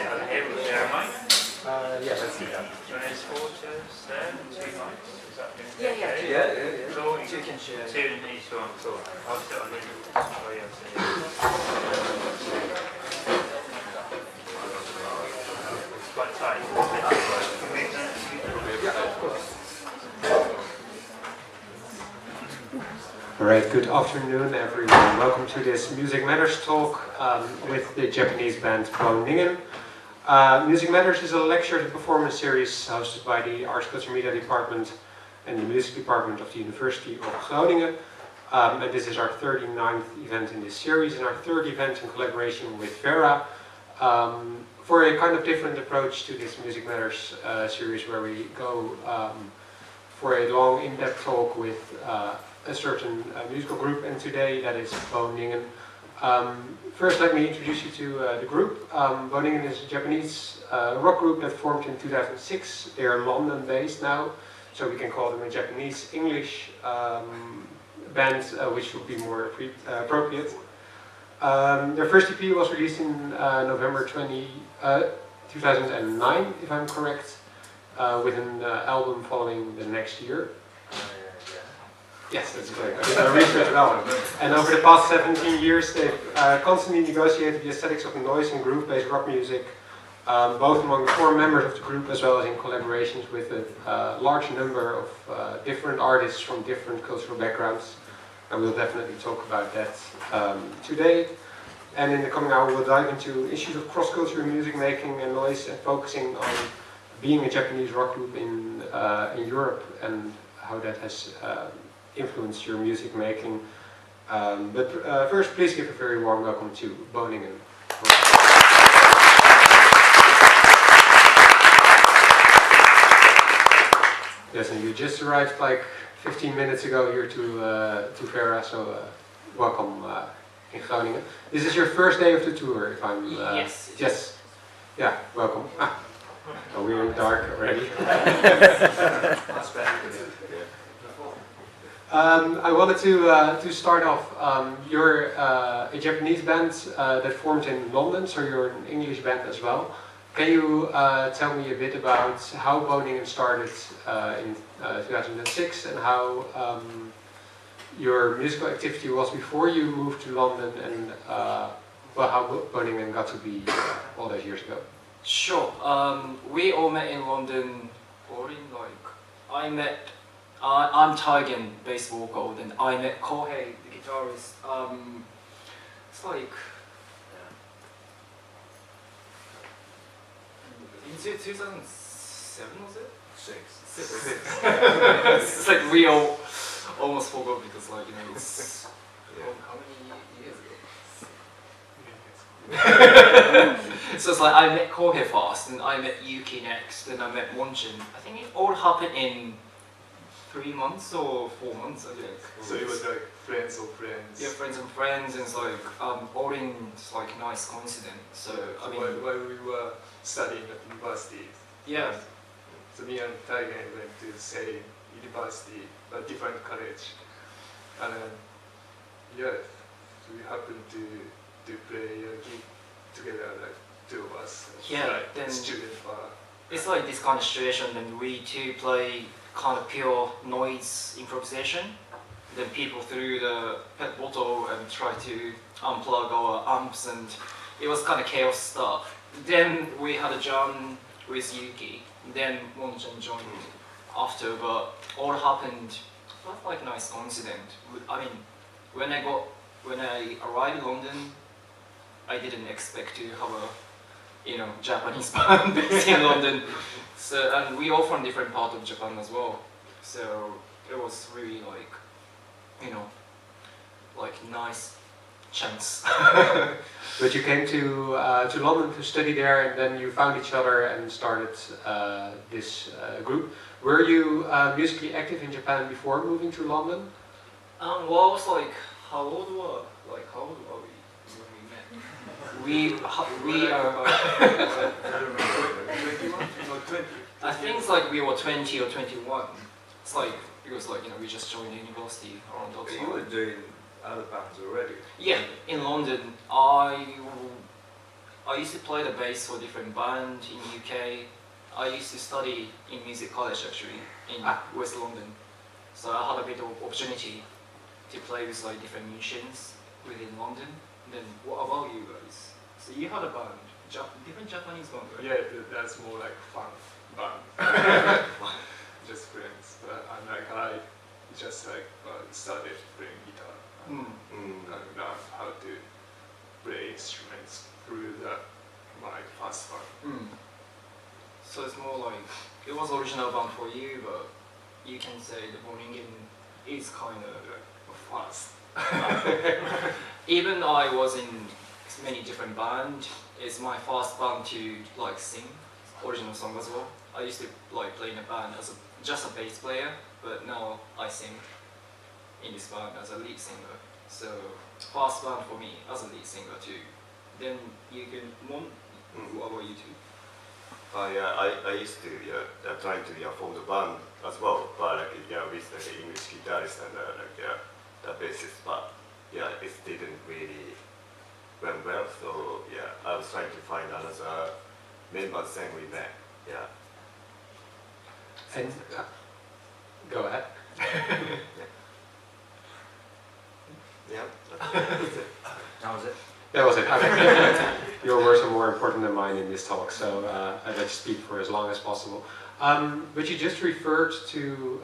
Yeah, let's do that. There's 4 chairs there and 2 mics. Is that going to be Yeah, okay? Yeah. Cool. 2 can share. 2 in each one. Cool. I'll sit on the oh, yeah, so it's quite tight. Yeah, of course. Alright, good afternoon everyone. Welcome to this Music Matters talk with the Japanese band Ningen. Music Matters is a lecture and performance series hosted by the Arts, Culture, Media Department and the Music Department of the University of Groningen. And this is our 39th event in this series and our 3rd event in collaboration with Vera for a kind of different approach to this Music Matters series, where we go for a long in-depth talk with a certain musical group, and today that is Ningen. First, let me introduce you to the group. Ningen is a Japanese rock group that formed in 2006. They are London-based now, so we can call them a Japanese-English band, which would be more appropriate. Their first EP was released in November 2009, if I'm correct, with an album following the next year. Yes, that's correct. I did my research well. And over the past 17 years, they've constantly negotiated the aesthetics of noise and groove-based rock music, both among the 4 members of the group as well as in collaborations with a large number of different artists from different cultural backgrounds. And we'll definitely talk about that today. And in the coming hour, we'll dive into issues of cross-cultural music making and noise, and focusing on being a Japanese rock group in Europe and how that has influenced your music making. But first, please give a very warm welcome to Ningen. Yes, and you just arrived like 15 minutes ago here to Vera, so welcome in Groningen. This is your first day of the tour, if I'm... Yes. Yes. Yeah, welcome. Oh, we're in dark already. I wanted to start off. You're a Japanese band that formed in London, so you're an English band as well. Can you tell me a bit about how Ningen started in 2006 and how your musical activity was before you moved to London, and well, how Ningen got to be all those years ago? Sure. We all met in London. I'm Taigen, bass vocal, then I met Kohei, the guitarist. It's like in 2007, was it? Six. It's like we all almost forgot, because it's how many years ago? So it's like I met Kohei first, and I met Yuki next, then I met Monchin. I think it all happened in 3 months or 4 months, I think. So it was like friends of friends. Yeah, friends and friends, and it's like all in like nice coincidence. So I mean, while we were studying at university. Yeah. So me and Taigen went to the same university, but different college, and then so we happened to play a gig together, like 2 of us. Yeah, like then student bar. It's like this kind of situation, and we two play kind of pure noise improvisation. Then people threw the pet bottle and tried to unplug our amps, and it was kind of chaos stuff. Then we had a jam with Yuki. Then Monchan joined after, but all happened felt like a nice coincidence. I mean, when I arrived in London, I didn't expect to have a Japanese band based in London. So, and we all from different part of Japan as well. So it was really like nice chance. But you came to London to study there, and then you found each other and started this group. Were you musically active in Japan before moving to London? Well, I was like, how old were we when we met? We are. 21? No, 20. I think it's like we were 20 or 21. It's like it was like we just joined university around that time. You were doing other bands already? Yeah, in London, I I used to play the bass for different band in UK. I used to study in music college actually in West London. So I had a bit of opportunity to play with like different musicians within London. Then what about you guys? So you had a band, different Japanese band, right? Yeah, that's more like fun band. Just friends. But I just started playing guitar and learned how to play instruments through my first band. So it's more like it was original band for you, but you can say the Ningen is kind of Fast. Even I was in many different bands. It's my first band to like sing original song as well. I used to like play in a band as just a bass player, but now I sing in this band as a lead singer. So first band for me as a lead singer too. Then you can what about you two? I used to trying to form the band as well, but with the English guitarist and the bassist, but it didn't really went well. So I was trying to find another members, then we met. And go ahead. That's it. That was it. That was it. Okay. Your words are more important than mine in this talk, so I'd like to speak for as long as possible. But you just referred to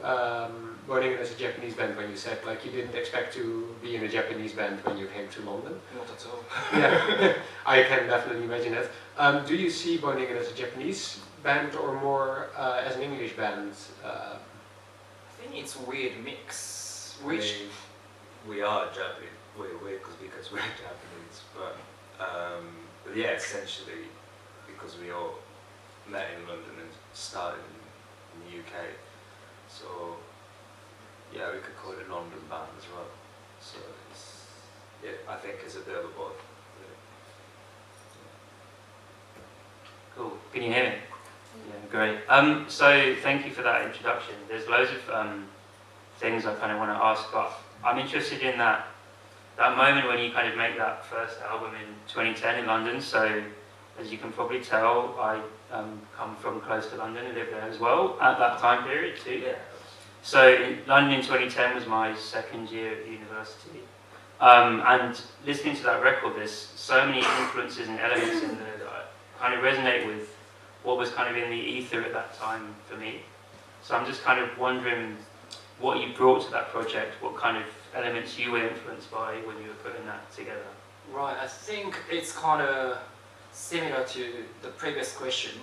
Groningen as a Japanese band when you said like you didn't expect to be in a Japanese band when you came to London. Not at all. Yeah, I can definitely imagine that. Do you see Groningen as a Japanese band or more as an English band? I think it's a weird mix. We are Japanese. We're because we're Japanese, but yeah, essentially because we all met in London and started in the UK. So yeah, we could call it a London band as well. So I think it's a bit of a both. Really. Cool. Can you hear me? Yeah, great. So thank you for that introduction. There's loads of things I kind of want to ask, but I'm interested in that moment when you kind of make that first album in 2010 in London. So as you can probably tell, I come from close to London and lived there as well at that time period too. Yeah. So London in 2010 was my second year at university. And listening to that record, there's so many influences and elements in there that kind of resonate with what was kind of in the ether at that time for me. So I'm just kind of wondering what you brought to that project, what kind of elements you were influenced by when you were putting that together. Right, I think it's kind of similar to the previous question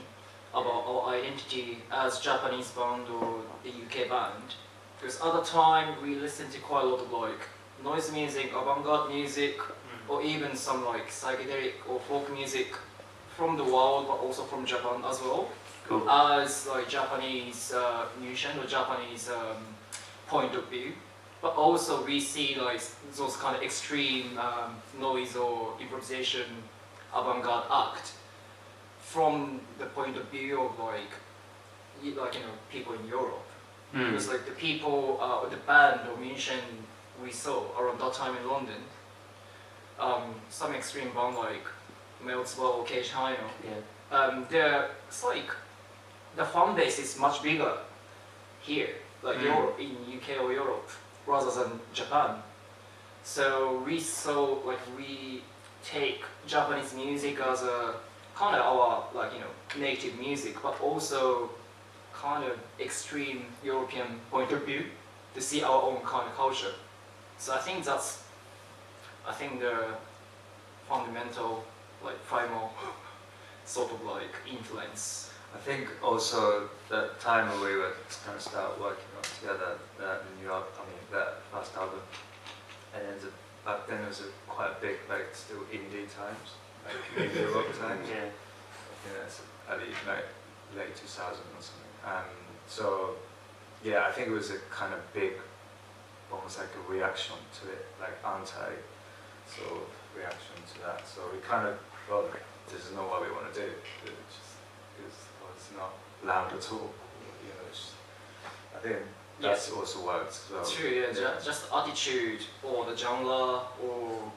about our identity as Japanese band or the UK band. Because at the time we listened to quite a lot of like noise music, avant-garde music, or even some like psychedelic or folk music from the world, but also from Japan as well. Cool. As like Japanese musician or Japanese point of view. But also we see like those kind of extreme noise or improvisation avant-garde act from the point of view of like people in Europe. Because like the people, the band or musician we saw around that time in London, some extreme band like Meltzbow or Cage Hino, it's like the fan base is much bigger here, like Europe, in UK or Europe, rather than Japan. So we saw like we take Japanese music as a kind of our native music, but also kind of extreme European point of view to see our own kind of culture. So I think that's the fundamental primal sort of influence. I think also that time when we were kind of start working on together, that New York, that first album, and then back then it was quite a big, still indie times, indie rock times. Yeah. It's late 2000 or something. So yeah, I think it was a kind of big, almost like a reaction to it, like anti sort of reaction to that. So we kind of felt like this is not what we want to do. It's not loud at all. I think that's also works as well. True, yeah. Just attitude or the genre or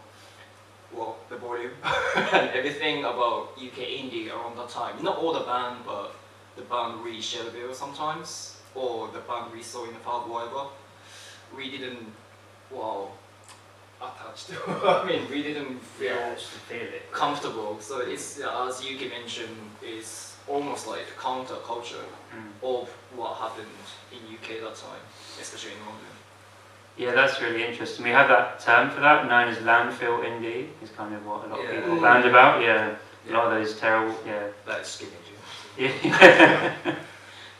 well, the volume and everything about UK indie around that time. Not all the band, but the band we shared a bill sometimes, or the band we saw in the pub, whatever. We didn't, well, attached. I mean, we didn't feel just to feel it. comfortable. So it's, as Yuki mentioned, it's almost like the counter culture of what happened in UK that time, especially in London. Yeah, that's really interesting. We have that term for that, known as landfill indie, is kind of what a lot of Yeah. people band about. Yeah, a lot of those terrible, yeah. Like skinny jeans. Yeah,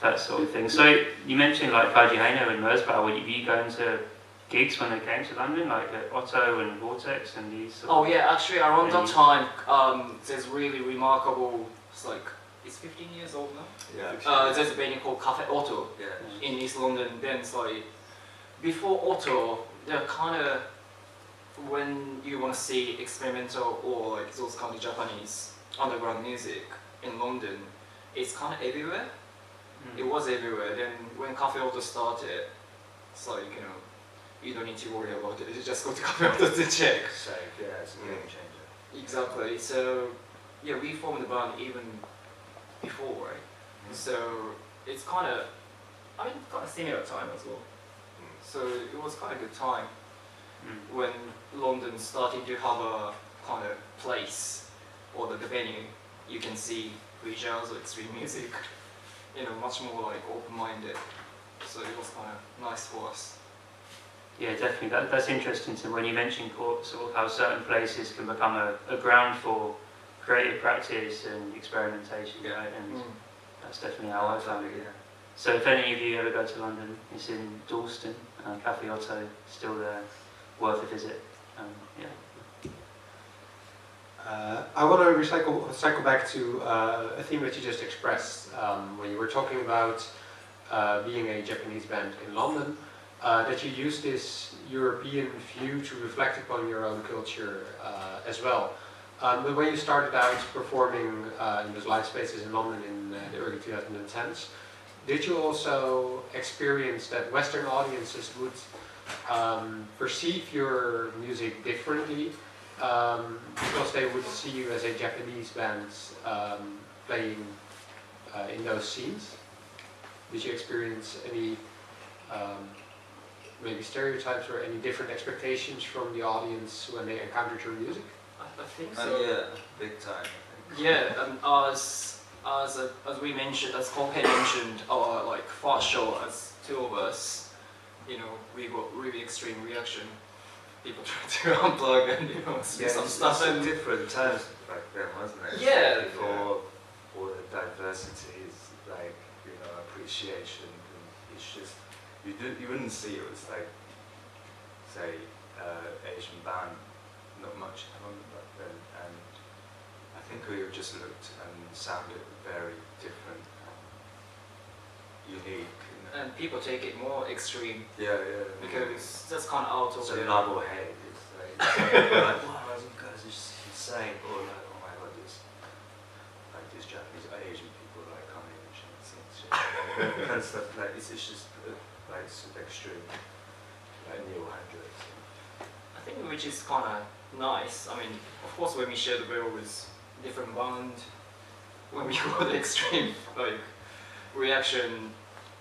that sort of thing. So you mentioned like Pagihano and Mersbow. Were you going to gigs when they came to London, like at Otto and Vortex and these? Oh yeah, actually around that Any- time, there's really remarkable. It's like it's 15 years old now. Yeah. There's a venue called Cafe Otto Yeah. in East London. Then it's like before Otto, they're kind of when you want to see experimental or like those kind of Japanese underground music in London, it's kind of everywhere. Mm. It was everywhere. Then when Cafe Otto started, it's like, you know, you don't need to worry about it. You just go to Cafe Otto to check. So yeah, it's a game changer. Exactly. So yeah, we formed the band even before, right? So it's kind of, I mean, kind of similar time as well. So it was kind of good time Mm. when London starting to have a kind of place or the venue you can see free jazz or extreme music, you know, much more like open-minded. So it was kind of nice for us. Yeah, definitely. That's interesting. So when you mentioned sort of how certain places can become a ground for creative practice and experimentation, right? And that's definitely how I found it. Yeah. So if any of you ever go to London, it's in Dalston, Cafe Otto, still there, worth a visit. Yeah. I want to cycle back to a theme that you just expressed when you were talking about being a Japanese band in London, that you use this European view to reflect upon your own culture as well. But when you started out performing in those live spaces in London in the early 2010s, did you also experience that Western audiences would perceive your music differently because they would see you as a Japanese band playing in those scenes? Did you experience any maybe stereotypes or any different expectations from the audience when they encountered your music? I think so. Yeah, big time. I think. Yeah, as we mentioned, as Koke mentioned, our like first show as two of us, you know, we got really extreme reaction. People tried to unplug and see some stuff. It's different times back then, wasn't it? Yeah. Before all the diversities, like appreciation, and it's just you wouldn't see it was like say Asian band, not much happened back then, and I think we just looked and sounded very different, unique. And people take it more extreme Yeah. because that's kind of out of it's a their love or hate. It's like wow, you guys are just insane, or like, oh my god, these Japanese or Asian people like can't even sing shit, kind of stuff. Like it's just like super extreme, like Neil Hendrix. I think which is kind of nice. I mean, of course, when we share the bill with different band, when we got the extreme like reaction,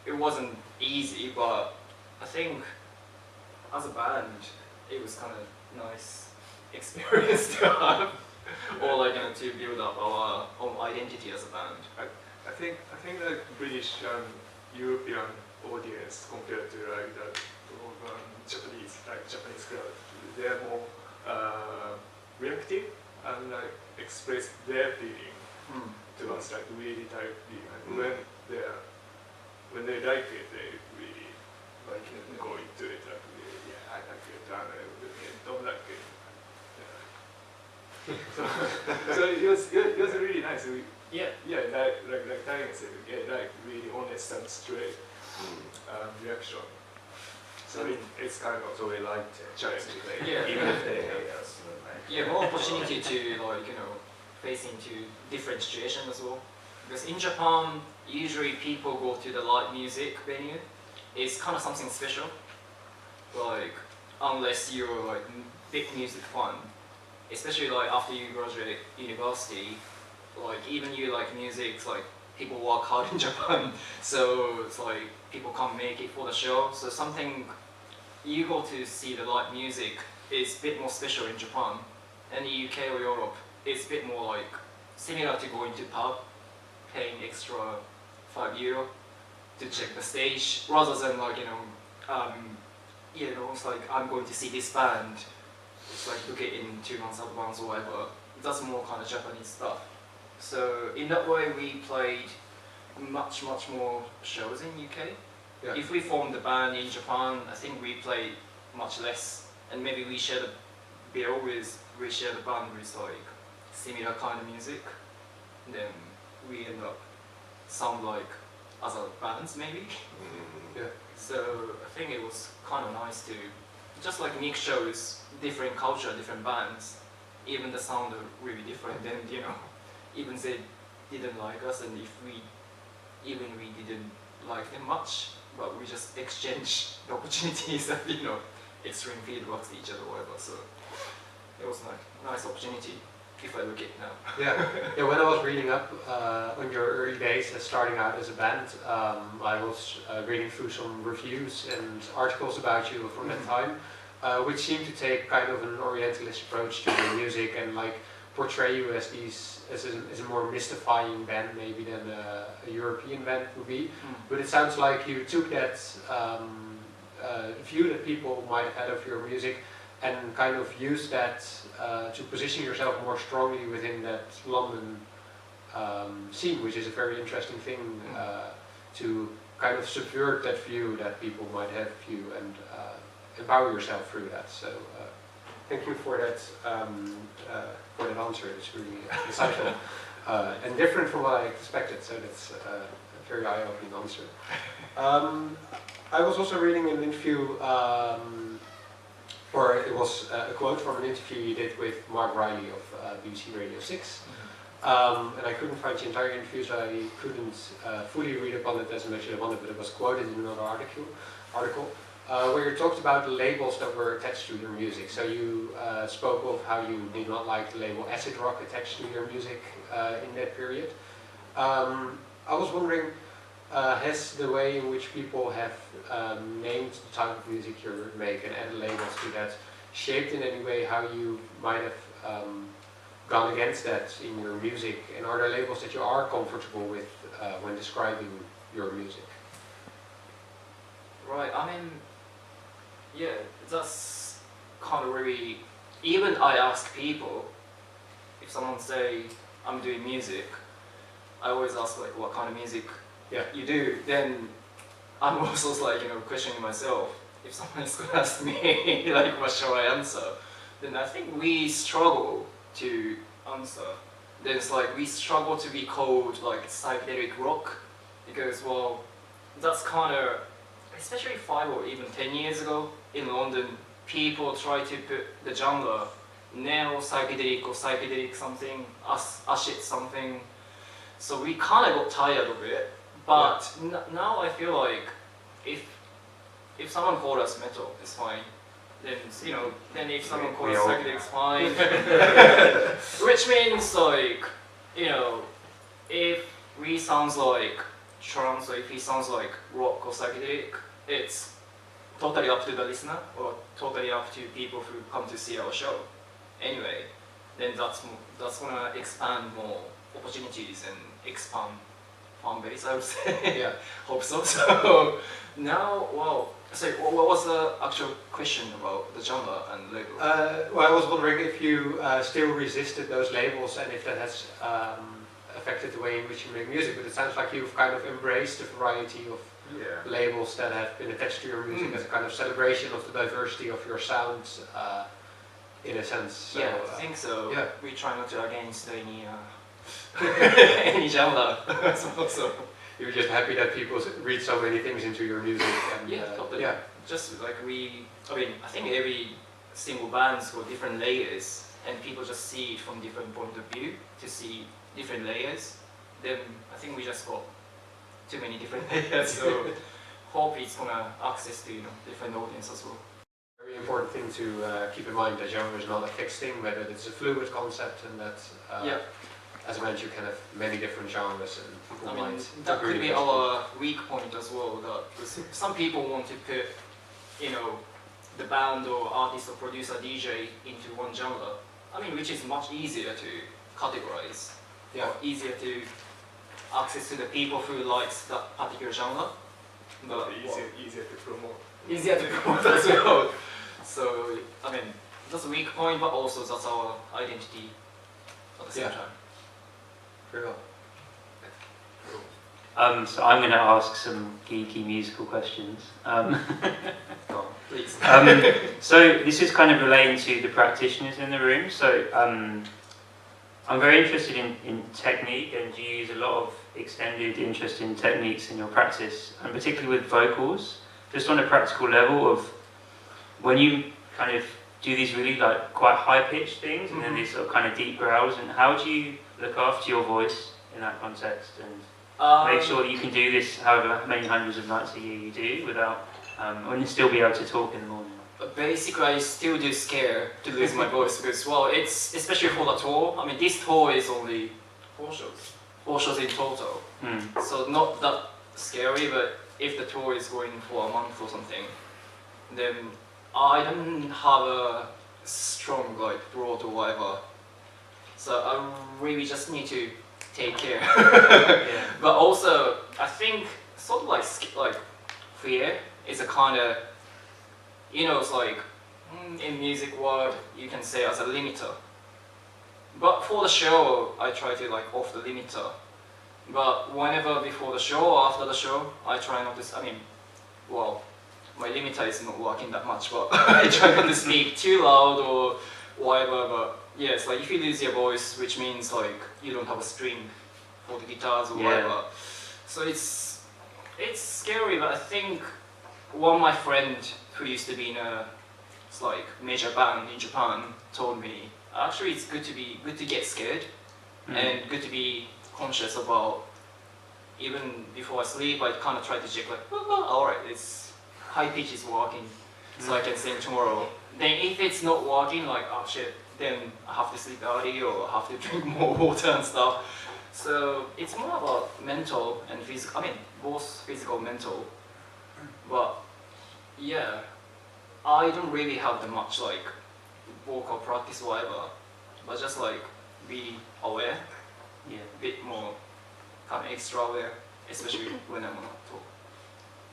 it wasn't easy. But I think as a band, it was kind of nice experience to have, or like to build up our own identity as a band. I think the British and European audience compared to like the Japanese crowd, they are more reactive and like express their feeling to us like really tightly. And when they like it, they really like go into it like really, yeah, I like it, and I don't like it. Yeah. So it was really nice. Yeah. Yeah, like Diane said, yeah, like really honest and straight reaction. So it's kind of So we liked it. challenging. Yeah. Even if they hate us. Yeah, more opportunity to like face into different situations as well. Because in Japan, usually people go to the live music venue. It's kind of something special. Like unless you're like big music fan, especially like after you graduate university, like even you like music, it's like people work hard in Japan, so it's like people can't make it for the show. So something you go to see the live music is a bit more special in Japan, and the UK or Europe, it's a bit more like similar to going to pub, paying extra €5 to check the stage, rather than like it's like I'm going to see this band. It's like book it in 2 months advance or whatever. That's more kind of Japanese stuff. So in that way, we played much more shows in UK. Yeah. If we formed a band in Japan, I think we played much less, and maybe we share the bill with, we share the band with like similar kind of music. Then we end up sound like other bands maybe. Yeah. So I think it was kind of nice to just like mix shows, different culture, different bands. Even the sound are really different. Then even they didn't like us, and if we didn't like them much, but we just exchange the opportunities and extreme feedback to each other, or whatever. So it was like a nice opportunity. If I look at it now. Yeah. When I was reading up on your early days starting out as a band, I was reading through some reviews and articles about you from that time, which seemed to take kind of an Orientalist approach to your music and like portray you as a more mystifying band maybe than a European band would be. But it sounds like you took that view that people might have had of your music and kind of use that to position yourself more strongly within that London scene, which is a very interesting thing to kind of subvert that view that people might have of you and empower yourself through that. So thank you for that answer. It's really insightful and different from what I expected. So that's a very eye-opening answer. I was also reading an interview. Or it was a quote from an interview you did with Mark Riley of BBC Radio 6. And I couldn't find the entire interview, so I couldn't fully read upon it as much as I wanted, but it was quoted in another article where you talked about the labels that were attached to your music. So you spoke of how you did not like the label acid rock attached to your music in that period. I was wondering, has the way in which people have named the type of music you make and added labels to that shaped in any way how you might have gone against that in your music? And are there labels that you are comfortable with when describing your music? Right, I mean, yeah, that's kind of really, even I ask people, if someone say, I'm doing music, I always ask like, what kind of music you do? Then I'm also like, questioning myself. If someone is going to ask me, like, what shall I answer? Then I think we struggle to answer. Then it's like, we struggle to be called like psychedelic rock, because, well, that's kind of, especially 5 or even 10 years ago in London, people try to put the genre neo-psychedelic or psychedelic something, acid something. So we kind of got tired of it. But now I feel like if someone called us metal, it's fine. Then then if someone calls us psychedelic, it's fine. Which means like if we sounds like trance or if he sounds like rock or psychedelic, it's totally up to the listener or totally up to people who come to see our show. Anyway, then that's gonna expand more opportunities and expand fan base, I would say. Yeah. Hope so. So now, so what was the actual question about the genre and label? Well, I was wondering if you still resisted those labels and if that has affected the way in which you make music, but it sounds like you've kind of embraced the variety of labels that have been attached to your music as a kind of celebration of the diversity of your sounds, in a sense. So, yeah, I think so. Yeah. We try not to against any any genre. so you're just happy that people read so many things into your music. And, totally. Yeah. Just like I think every single band's got different layers, and people just see it from different point of view to see different layers. Then I think we just got too many different layers. So hope it's gonna access to different audience as well. Very important thing to keep in mind that genre is not a fixed thing, but that it's a fluid concept, and that, Yeah. as I mentioned, you can have many different genres, and people I mean, might that agree could be with our weak point as well. That some people want to put, you know, the band or artist or producer DJ into one genre. I mean, which is much easier to categorize, Yeah. or easier to access to the people who likes that particular genre. But easier to promote. easier to promote as well. So I mean, that's a weak point, but also that's our identity at the same Yeah. time. Very well. So I'm going to ask some geeky musical questions. Please. So this is kind of relating to the practitioners in the room. So I'm very interested in technique, and you use a lot of extended interest in techniques in your practice, and particularly with vocals, just on a practical level of when you kind of do these really like quite high-pitched things and then these sort of kind of deep growls, and how do you look after your voice in that context and make sure that you can do this however many hundreds of nights a year you do without, and still be able to talk in the morning? But basically, I still do scare to lose my voice because, well, it's especially for the tour. I mean, this tour is only 4 shows in total, so not that scary. But if the tour is going for a month or something, then I don't have a strong like throat or whatever. So I really just need to take care. Yeah. But also, I think sort of like fear is a kind of, you know, it's like in music world you can say as a limiter. But for the show, I try to like off the limiter. But whenever before the show or after the show, I try not to. I mean, well, my limiter is not working that much, but I try not to speak too loud or whatever. But yeah, it's like if you lose your voice, which means like you don't have a string for the guitars or whatever. So it's scary. But I think one of my friend who used to be in a major band in Japan told me actually it's good to get scared and good to be conscious about. Even before I sleep, I kind of try to check like, all right, it's high pitch is working, so I can sing tomorrow. Then if it's not working, like oh shit, then I have to sleep early or I have to drink more water and stuff. So it's more about mental and physical. I mean, both physical and mental. But yeah, I don't really have that much like vocal practice or whatever, but just like be aware, a bit more kind of extra aware, especially when I'm on tour.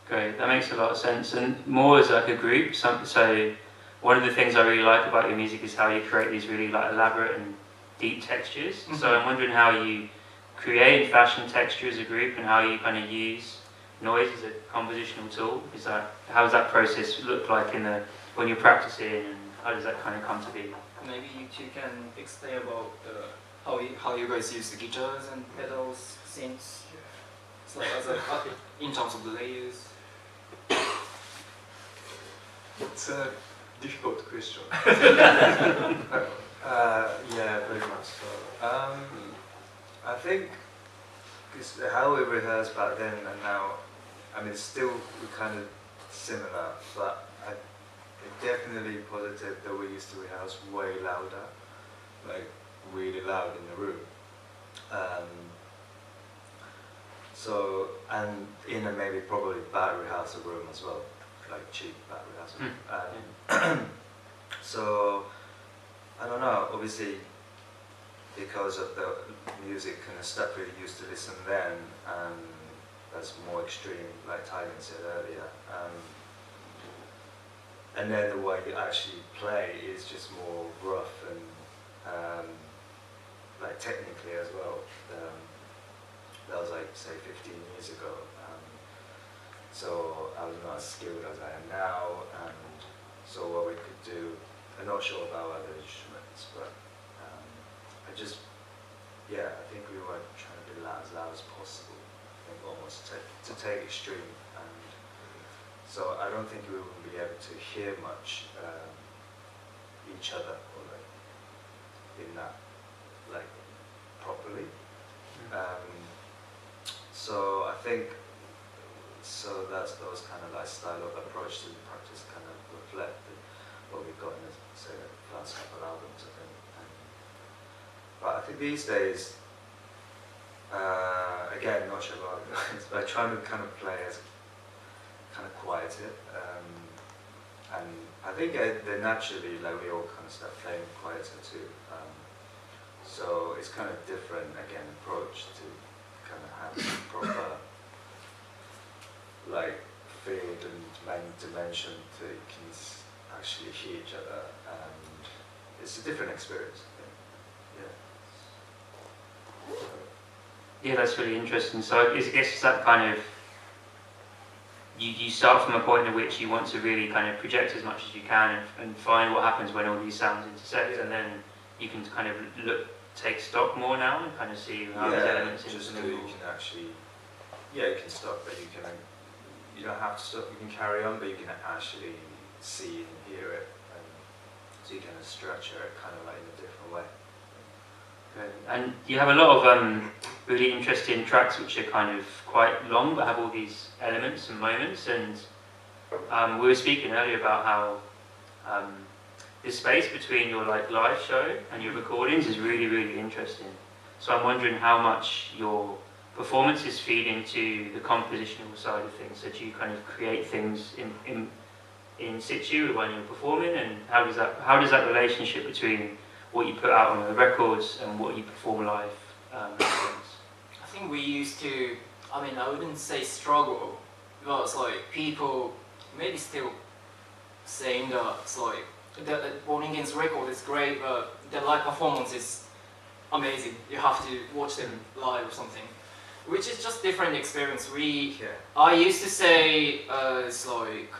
Great, that makes a lot of sense. And more as like a group, so one of the things I really like about your music is how you create these really like elaborate and deep textures. So I'm wondering how you create and fashion texture as a group, and how you kind of use noise as a compositional tool. How does that process look like when you're practicing, and how does that kind of come to be? Maybe you two can explain about how you guys use the guitars and pedals, synths. It's like in terms of the layers. It's a difficult question. Yeah, very much so. I think it's how we rehearsed back then and now, I mean, still kind of similar, but it's definitely positive that we used to rehearse way louder, like really loud in the room. So, and in a maybe probably bad rehearsal room as well, like cheap bad rehearsal. So, I don't know, obviously because of the music and the stuff we used to listen then, that's more extreme, like Tylen said earlier. And then the way you actually play is just more rough and like technically as well. That was like say 15 years ago. So I was not as skilled as I am now, and so what we could do, I'm not sure about other instruments, but I think we were trying to be as loud as possible. I think almost to take extreme, and so I don't think we will be able to hear much each other or like in that like properly. So I think that's those kind of like style of approach to the practice kind of reflected. what we've got in the, say, the last couple of albums, I think. But I think these days, again, not sure about it, but trying to kind of play as kind of quieter. And I think they're naturally, like we all kind of start playing quieter too. So it's kind of different, again, approach to kind of have proper, like, field and dimension to can actually hear each other, and it's a different experience, I think. Yeah, that's really interesting. So I guess it's that kind of, you start from a point at which you want to really kind of project as much as you can and find what happens when all these sounds intersect, and then you can kind of take stock more now and kind of see how these elements just intermingle. you can actually, you can stop, but you don't have to stop, you can carry on, but you can actually see and hear it, and so you can structure it kind of like in a different way. Good. And you have a lot of really interesting tracks which are kind of quite long but have all these elements and moments, and we were speaking earlier about how the space between your live show and your recordings is really, really interesting. So I'm wondering how much your performances feed into the compositional side of things. So do you kind of create things in situ when you're performing, and how does that relationship between what you put out on the records and what you perform live make sense? I think we used to, I mean, I wouldn't say struggle, but it's like people maybe still saying that it's like the Ningen's record is great, but the live performance is amazing. You have to watch them live or something, which is just different experience. I used to say it's like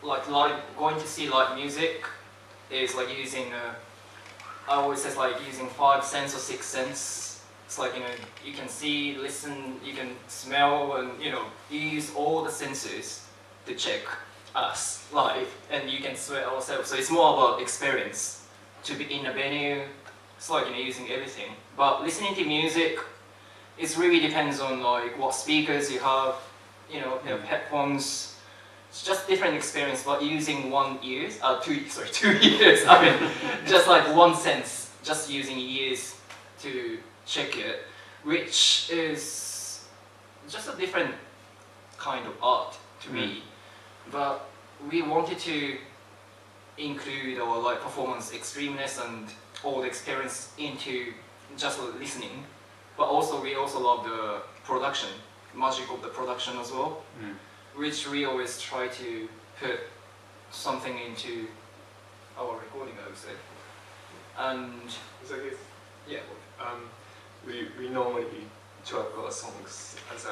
live, going to see live music is like using I always say like using 5 sense or 6 sense. It's like, you can see, listen, you can smell, and you use all the senses to check us live, and you can sweat ourselves. So it's more about experience to be in a venue. It's like using everything. But listening to music, it really depends on like what speakers you have. You have headphones. It's just different experience. But using two ears. I mean, just like one sense, just using ears to check it, which is just a different kind of art to me. But we wanted to include our live performance extremeness and all the experience into just listening. But also we also love the production, magic of the production as well, which we always try to put something into our recording, I would say. And So I guess, yeah, we normally track our songs as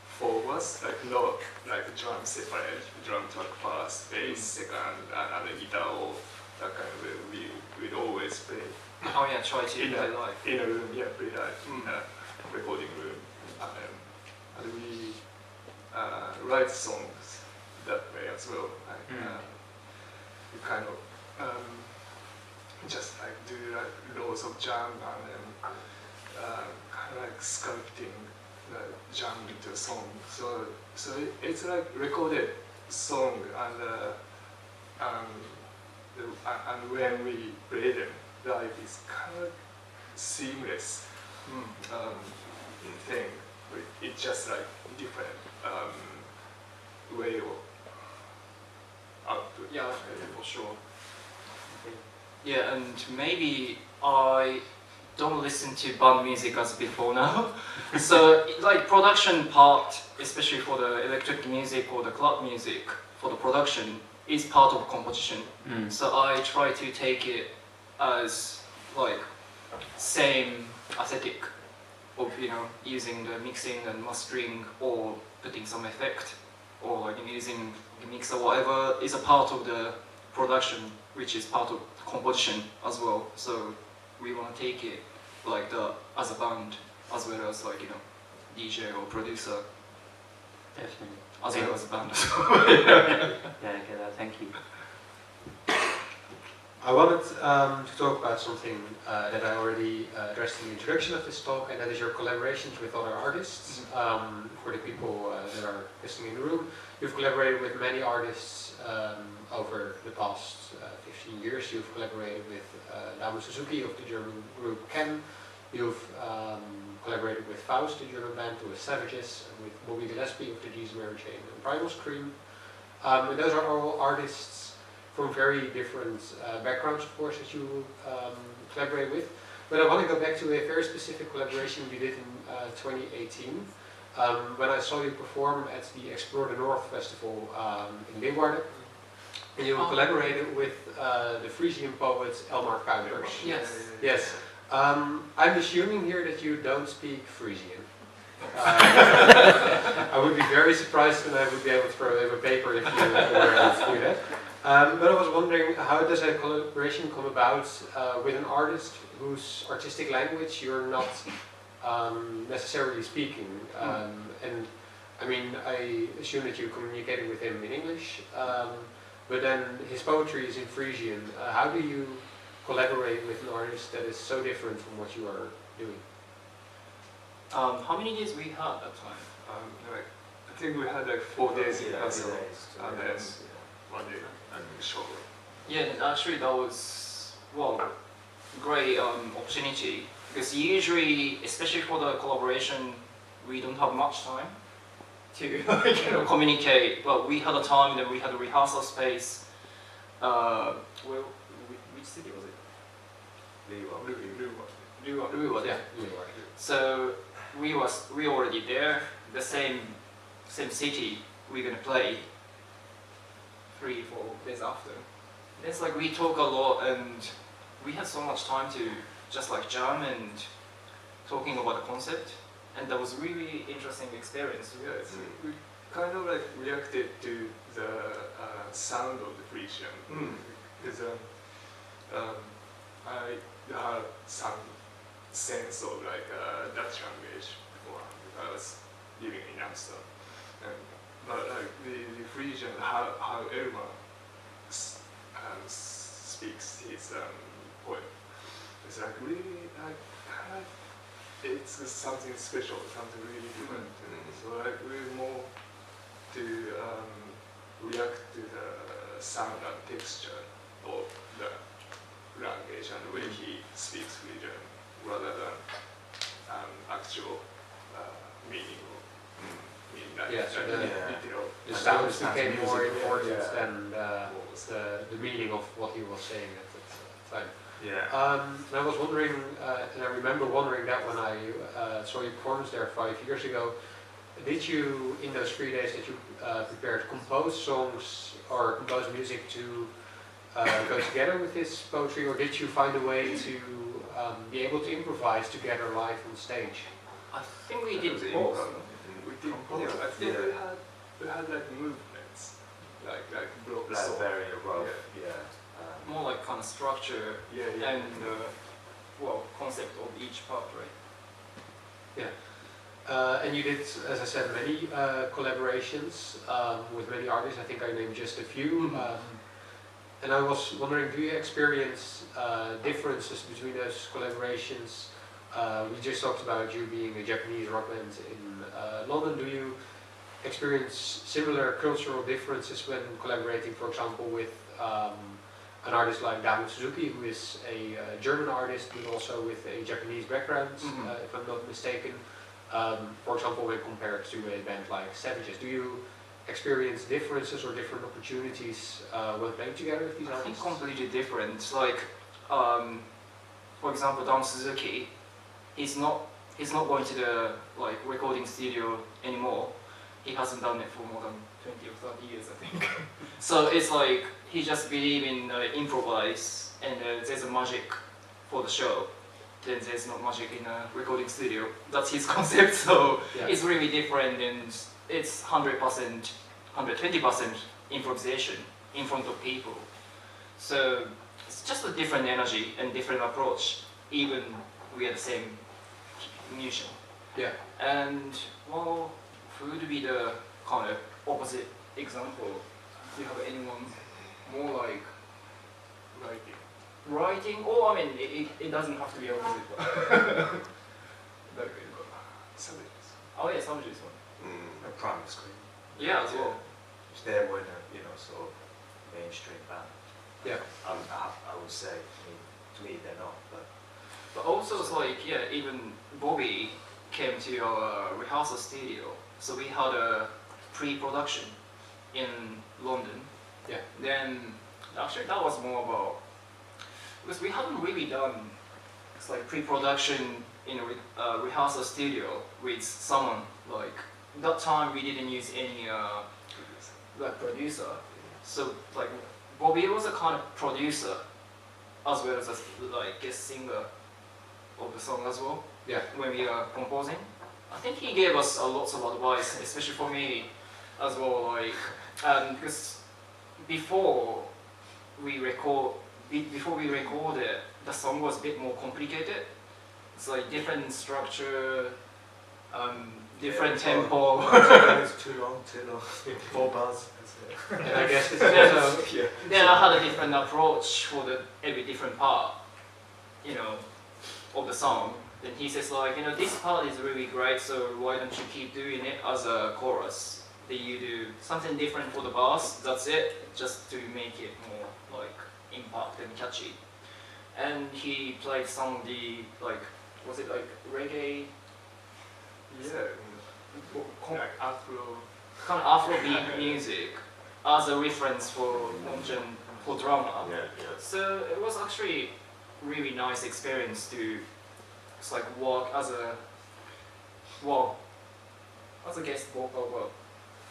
four of us, like not like drum separate, drum track first, bass second, and the guitar, or that kind of way. We'd always play oh yeah, try to play live. in a room, play live in a recording room, and we write songs that way as well. Like, we kind of just like do like loads of jam and then kind of like sculpting the jam into a song. So it's like recorded song, and when we play them live, it's kind of seamless thing. It's just like different way of output. Yeah, for sure. Yeah, and maybe I don't listen to band music as before now. So like production part, especially for the electric music or the club music, for the production is part of composition. So I try to take it as like same aesthetic of using the mixing and mastering or putting some effect or like using the mixer, whatever is a part of the production, which is part of composition as well. So we want to take it like as a band as well as like DJ or producer. Definitely. As well as a band. Yeah, I get that. Thank you. I wanted to talk about something that I already addressed in the introduction of this talk, and that is your collaborations with other artists. For the people that are listening in the room, you've collaborated with many artists over the past 15 years. You've collaborated with Damu Suzuki of the German group Ken. You've collaborated with Faust, the German band, with Savages, and with Bobby Gillespie of the G's Mary Chain and Primal Scream. And those are all artists from very different backgrounds, of course, that you collaborate with. But I want to go back to a very specific collaboration you did in 2018, when I saw you perform at the Explore the North Festival in Leeuwarden. And you collaborated with the Frisian poet Elmar Kuipers. Yes. Yes. I'm assuming here that you don't speak Frisian. I would be very surprised, and I would be able to throw away a paper if you were able to do that. But I was wondering, how does a collaboration come about with an artist whose artistic language you're not necessarily speaking? And I mean, I assume that you communicated with him in English, but then his poetry is in Frisian. How do you collaborate with an artist that is so different from what you are doing? How many days we had that time? Like, I think we had like 4 days in rehearsal, and then yes. 1 day and show. Yeah, and actually that was, well, great opportunity, because usually, especially for the collaboration, we don't have much time to communicate, but we had a time that we had a rehearsal space. Well, which city was it? Leeuwarden. Yeah. So we already there, the same city we're gonna play 3-4 days after. And it's like we talk a lot, and we had so much time to just like jam and talking about the concept, and that was really interesting experience. Yeah, we kind of like reacted to the sound of the Frisian, because I had some sense of like Dutch language before I was living in Amsterdam, but like the Frisian, how Elmar speaks his poem, it's like really like it's something special, something really different. So like we're more to react to the sound and texture of the language and the way he speaks Frisian, rather than actual meaning of Yeah, so literal. the sounds Yeah. became more Music, important yeah. than the meaning of what he was saying at that time. Yeah. And I was wondering, and I remember wondering that when I saw you performance there 5 years ago, did you, in those 3 days that you prepared, compose songs or compose music to go together with his poetry, or did you find a way to be able to improvise together live on stage? I think we did It both. was We did. I think we had like movements, like block Like song. very rough. Yeah. More like kind of structure Yeah. and well, concept of each part, right? And you did, as I said, many collaborations with many artists. I think I named just a few. And I was wondering, do you experience differences between those collaborations? We just talked about you being a Japanese rock band in London. Do you experience similar cultural differences when collaborating, for example, with an artist like Damu Suzuki, who is a German artist, but also with a Japanese background, if I'm not mistaken? For example, when compared to a band like Savages, do you experience differences or different opportunities when playing together with these I think artists? completely different. Like, for example, Dam Suzuki, he's not going to the like recording studio anymore. He hasn't done it for more than 20 or 30 years, I think. So it's like he just believes in improvise, and there's a magic for the show. Then there's no magic in a recording studio. That's his concept. So Yeah. it's really different, and it's 100%, 120% improvisation in front of people. So it's just a different energy and different approach, even we are the same musician. Yeah. And well, who would be the kind of opposite example? Do you have anyone more like writing, or I mean, it doesn't have to be opposite. But 誰かいるかな。サブです。 oh yeah, Savage is one. Mm. A prime screen. Yeah, as well. They were in a, you know, sort of mainstream band. Yeah. I would say, I mean, to me they're not, but But also it's like, yeah, even Bobby came to our rehearsal studio, so we had a pre-production in London. Yeah. Then actually that was more about, because we haven't really done it's like pre-production in a rehearsal studio with someone. Like that time we didn't use any like producer. So like Bobby was a kind of producer as well as a like guest singer of the song as well. Yeah. When we are composing, I think he gave us a lots of advice, especially for me as well. Like because before we recorded, the song was a bit more complicated. It's like different structure, different tempo. it's too long, 4 bars. That's it. And I guess it's Yeah. also Yeah. Then I had a different approach for every different part, you know, of the song. Then he says like, you know, this part is really great, so why don't you keep doing it as a chorus? Then you do something different for the bars, that's it, just to make it more like impact and catchy. And he played some of the, like, was it like reggae? Yeah. Like Afro. Kind of Afrobeat music as a reference for drama. Yeah, yeah. So it was actually really nice experience to just like work as a guest vocal.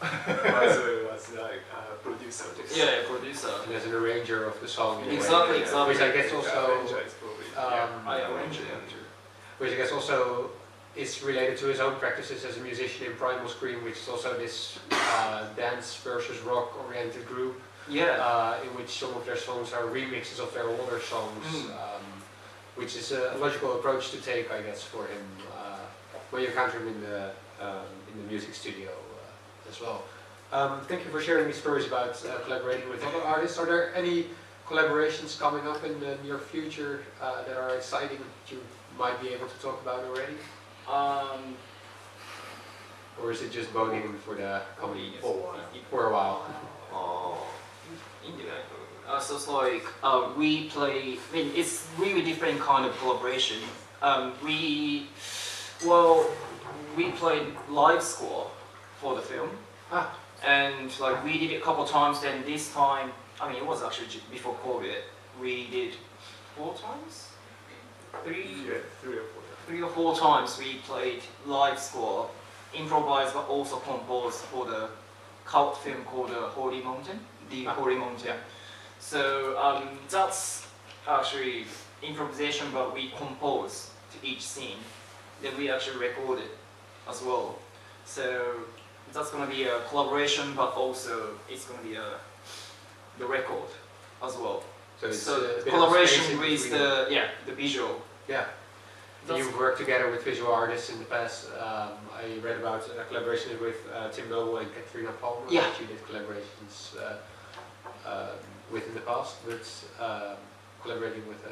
as like producer. Yeah, producer. and as an arranger of the song. in a way. Exactly, Yeah. exactly. Which I guess also, Arranger is probably. I arranged it. which I guess also is related to his own practices as a musician in Primal Scream, which is also this dance versus rock oriented group, Yeah. in which some of their songs are remixes of their older songs, Mm. which is a logical approach to take, I guess, for him when you encounter him in the music studio as well. Thank you for sharing these stories about collaborating with other artists. Are there any collaborations coming up in the near future that are exciting that you might be able to talk about already? Or is it just Groningen for the coming for a while? Oh. So it's like we play. I mean, it's really different kind of collaboration. We played live score for the film, and like we did it a couple times. Then this time, I mean, it was actually before COVID. We did 4 times, 3 or 4 times. We played live score, improvised but also composed for the cult film called Holy Mountain. The Holy Mountain. Yeah. So that's actually improvisation, but we compose to each scene. Then we actually record it as well. So that's going to be a collaboration, but also it's going to be the record as well. So it's So a bit of collaboration space in with between. the visual. Yeah. You've worked together with visual artists in the past. I read about collaborations with Tim Noble and Katrina Palmer, Yeah. which you did collaborations with in the past. But collaborating with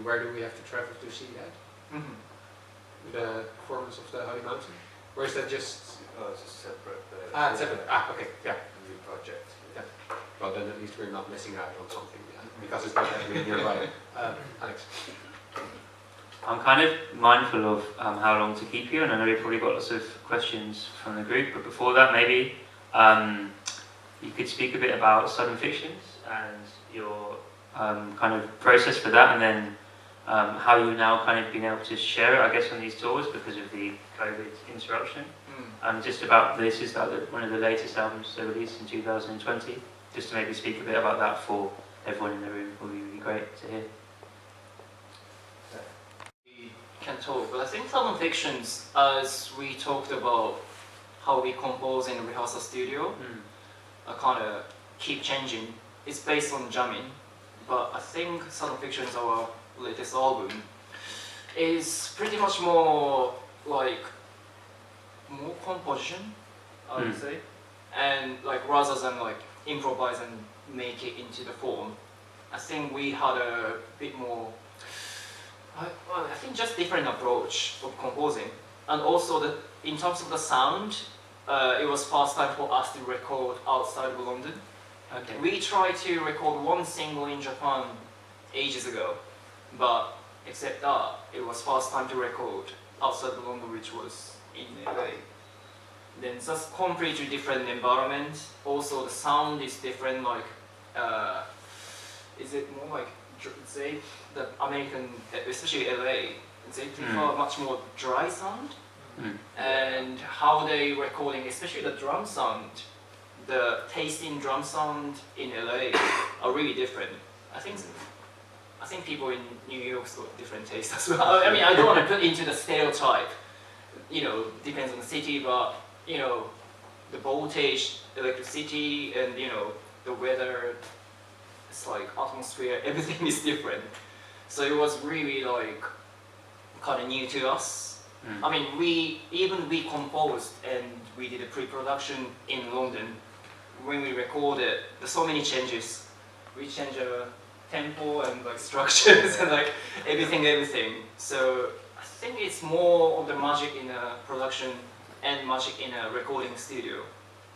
where do we have to travel to see that? Mm-hmm. The performance of the Holy Mountain? Or is that just... Oh, it's a separate. it's separate. Okay, yeah. New project. Yeah. Well, then at least we're not missing out on something because it's not happening nearby. Alex? I'm kind of mindful of how long to keep you, and I know we've probably got lots of questions from the group, but before that maybe you could speak a bit about Sudden Fictions and your kind of process for that, and then how you've now kind of been able to share it, I guess, on these tours because of the COVID interruption. Just about this is one of the latest albums they released in 2020. Just to maybe speak a bit about that for everyone in the room would be really great to hear. We can talk, but I think Sudden Fictions, as we talked about how we compose in the rehearsal studio, kind of keep changing. It's based on jamming, but I think Sudden Fictions, our latest album, is pretty much more like more composition, I would say, and like rather than like improvise and make it into the form. I think we had a bit more, well, I think just different approach of composing. And also in terms of the sound, it was first time for us to record outside of London. Okay. We tried to record one single in Japan ages ago, but except that, it was first time to record outside of London, which was in LA. Then just completely different environment. Also the sound is different, like, is it more like, say, the American, especially LA, they prefer much more dry sound. And how they recording, especially the drum sound, the taste in drum sound in LA are really different. I think people in New York's got different taste as well. I mean, I don't want to put into the stereotype, depends on the city, but, the voltage, electricity, and, the weather, it's like atmosphere, everything is different. So it was really like, kind of new to us. I mean, we composed and we did a pre-production in London. When we recorded, there's so many changes. We changed our tempo and like structures and like everything. So I think it's more of the magic in a production and magic in a recording studio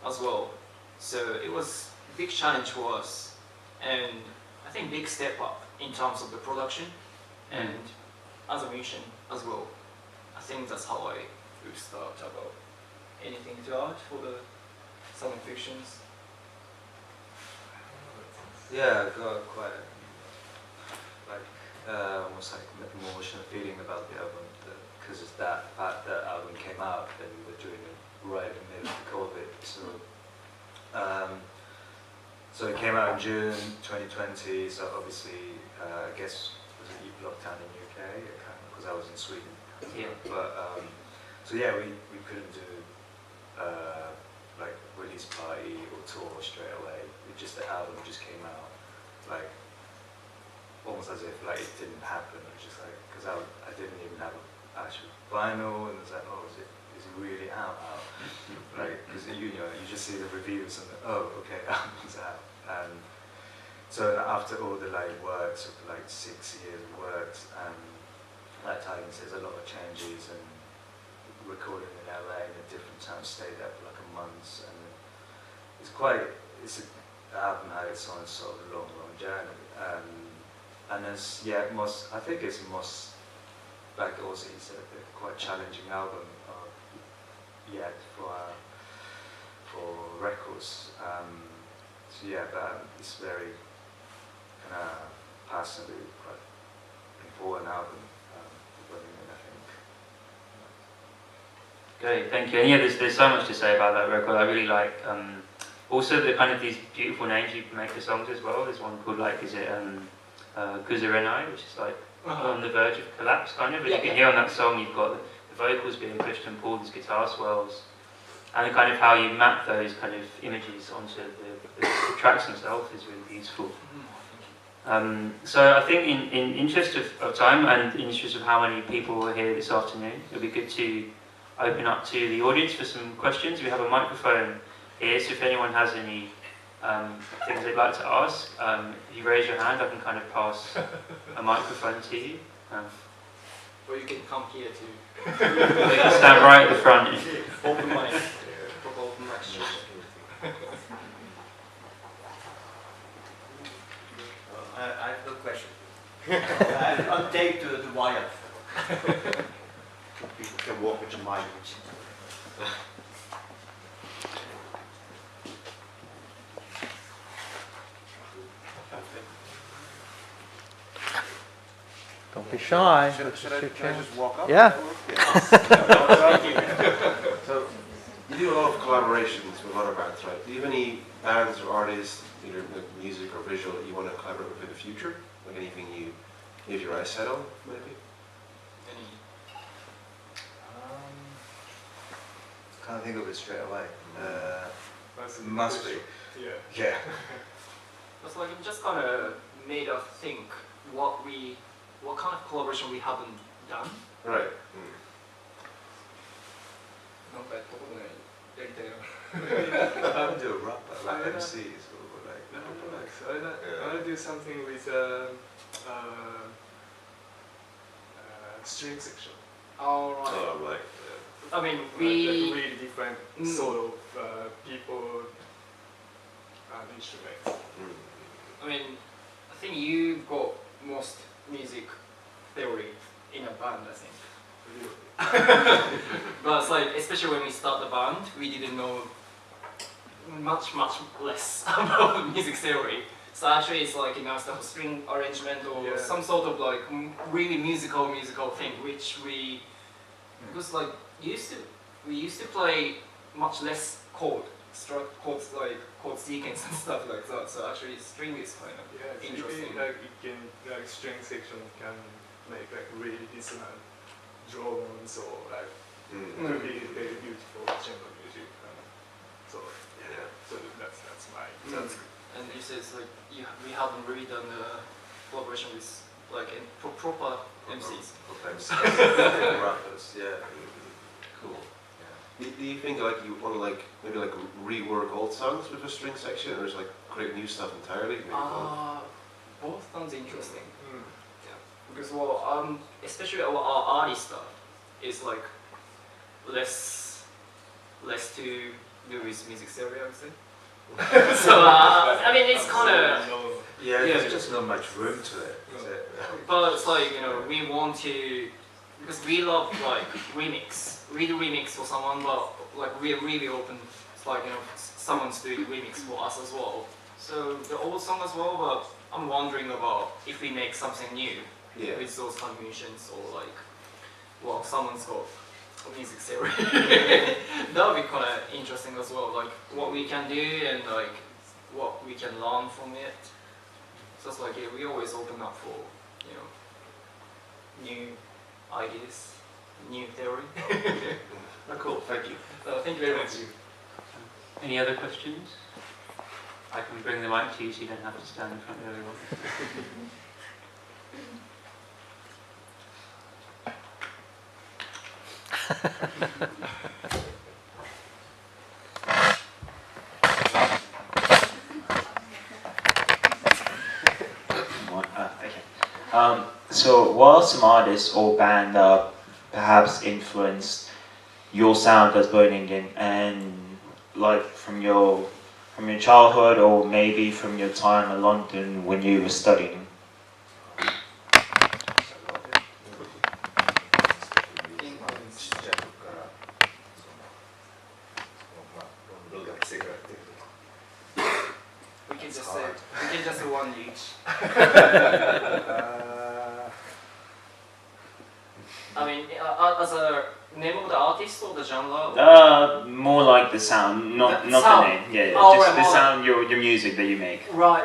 as well. So it was a big challenge for us, and I think big step up in terms of the production and as a musician as well. I think that's how I would start about anything to add for the summer fictions. Yeah, I got quite almost like an emotional feeling about the album because of that fact that album came out and we were doing it right in the middle of COVID. So it came out in June 2020. So obviously, I guess was it lockdown in UK because I was in Sweden. Yeah. But so yeah, we couldn't do like release party or tour straight away. The album just came out like almost as if like it didn't happen. It was just like because I didn't even have an actual vinyl, and it's like, oh, is it really out? Like because you just see the reviews and okay, album's out. And so after all the like works of like 6 years of works and that time there's a lot of changes and recording in LA in a different town, stayed there for like a month, and the album had its own sort of long journey, and I think it's most, like also he said, a quite challenging album yet for records. So yeah, but it's very kind of personally quite important album. Great, thank you. And yeah, there's so much to say about that record. I really like also the kind of these beautiful names you make for songs as well. There's one called like, is it Guzerenai, which is like on the verge of collapse kind of. But you can hear on that song you've got the vocals being Christian Paul's guitar swells, and kind of how you map those kind of images onto the tracks themselves is really beautiful. So I think in interest of time and in interest of how many people are here this afternoon, it'll be good to open up to the audience for some questions. We have a microphone here, so if anyone has any things they'd like to ask, if you raise your hand, I can kind of pass a microphone to you. Or you can come here too. Or you can stand right at the front. Open mic. Open mic session. I have no question. On tape to the wire. People can walk with the mic. Don't be shy. Should I just walk up? Yeah. So you do a lot of collaborations with other bands, right? Do you have any bands or artists, either music or visual, that you want to collaborate with in the future? Like anything you have your eyes set on, maybe? Can't think of it straight away. Must be. Yeah. Yeah. It's like it just kind of made us think what kind of collaboration we haven't done. Right. I do a rap like MCs or like So I want to do something with string section. Alright. Oh, right. I mean, Like we. really different sort of people and instruments. I mean, I think you got most music theory in a band, I think. But it's like, especially when we start the band, we didn't know much less about music theory. So actually, it's like stuff of string arrangement or some sort of like really musical thing, which we because like we used to play much less chords like chord sequence and stuff like that. So actually, string is kind of interesting. Like it can string section can make like really dissonant drones or like really very beautiful chamber music. So that's my And you said it's like we haven't really done a collaboration with like proper MCs. Rappers, yeah. Cool. Do you think like you want to like maybe like rework old songs with a string section, or just like create new stuff entirely? Maybe Both sounds interesting. Yeah, because especially our early stuff is like less to do with music theory, I would say. So I mean, it's kind of there's just not much room to it, is it? But it's like we want to because we love like read a remix for someone, but like we're really open. It's like someone's doing remix for us as well. So the old song as well, but I'm wondering about if we make something new with those contributions or like someone's got music theory. That would be kind of interesting as well, like what we can do and like what we can learn from it. So it's like we always open up for new ideas, new theory. Oh, cool, thank you. So thank you very much. Any other questions? I can bring the mic to you so you don't have to stand in front of everyone. So what are some artists or band that perhaps influenced your sound as Groningen, and like from your childhood or maybe from your time in London when you were studying? We can just say one each. I mean, as a name of the artist or the genre? More like the sound, not The the sound. name. Yeah, Oh, just right, the more sound, your music that you make. Right.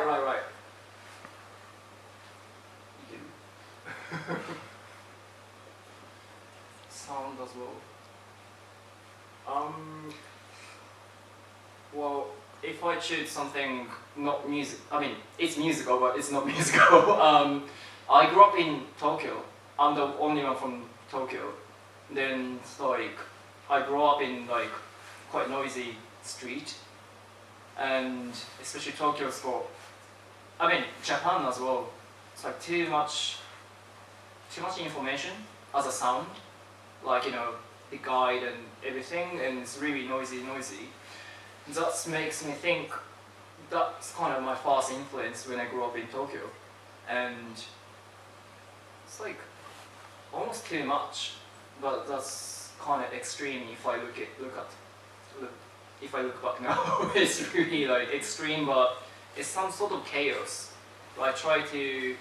Sound as well. Well, if I choose something not music, I mean, it's musical, but it's not musical. I grew up in Tokyo. I'm the only one from Tokyo. Then it's like I grew up in like quite noisy street, and especially Tokyo's got, I mean Japan as well. It's like too much information as a sound, like the guide and everything, and it's really noisy. That makes me think that's kind of my first influence when I grew up in Tokyo, and it's like almost too much, but that's kind of extreme if I look back now. It's really like extreme, but it's some sort of chaos. I try to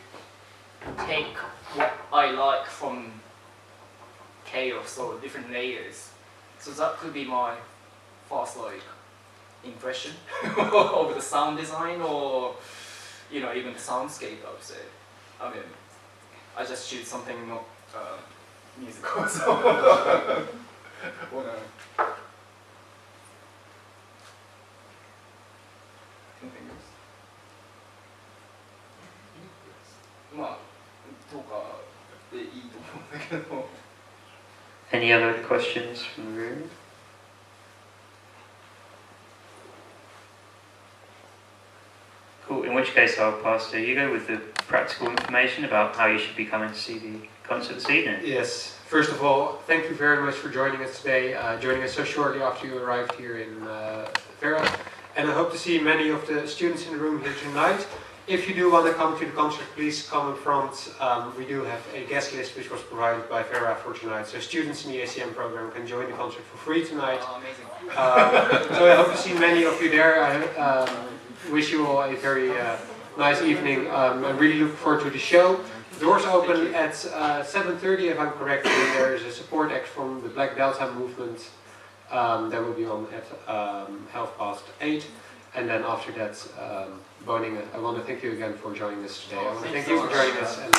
take what I like from chaos or different layers. So that could be my first impression of the sound design, or even the soundscape, I would say. I mean, I just choose something not musical. So Any other questions from the room? Cool. which case I'll pass to Hugo with the practical information about how you should be coming to see the concert this evening. Yes. First of all, thank you very much for joining us today, joining us so shortly after you arrived here in Vera. And I hope to see many of the students in the room here tonight. If you do want to come to the concert, please come in front. We do have a guest list which was provided by Vera for tonight. So students in the ACM program can join the concert for free tonight. Oh, amazing. So I hope to see many of you there. I wish you all a very nice evening. I really look forward to the show. Doors open at 7:30 if I'm correct. And there is a support act from the Black Delta movement that will be on at 8:30. And then after that, Ningen, I want to thank you again for joining us today. I want to thank you for joining us. And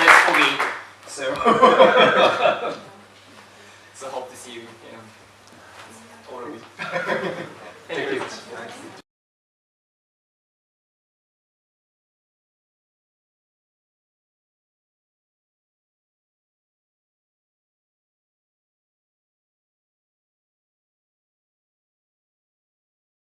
Next week, so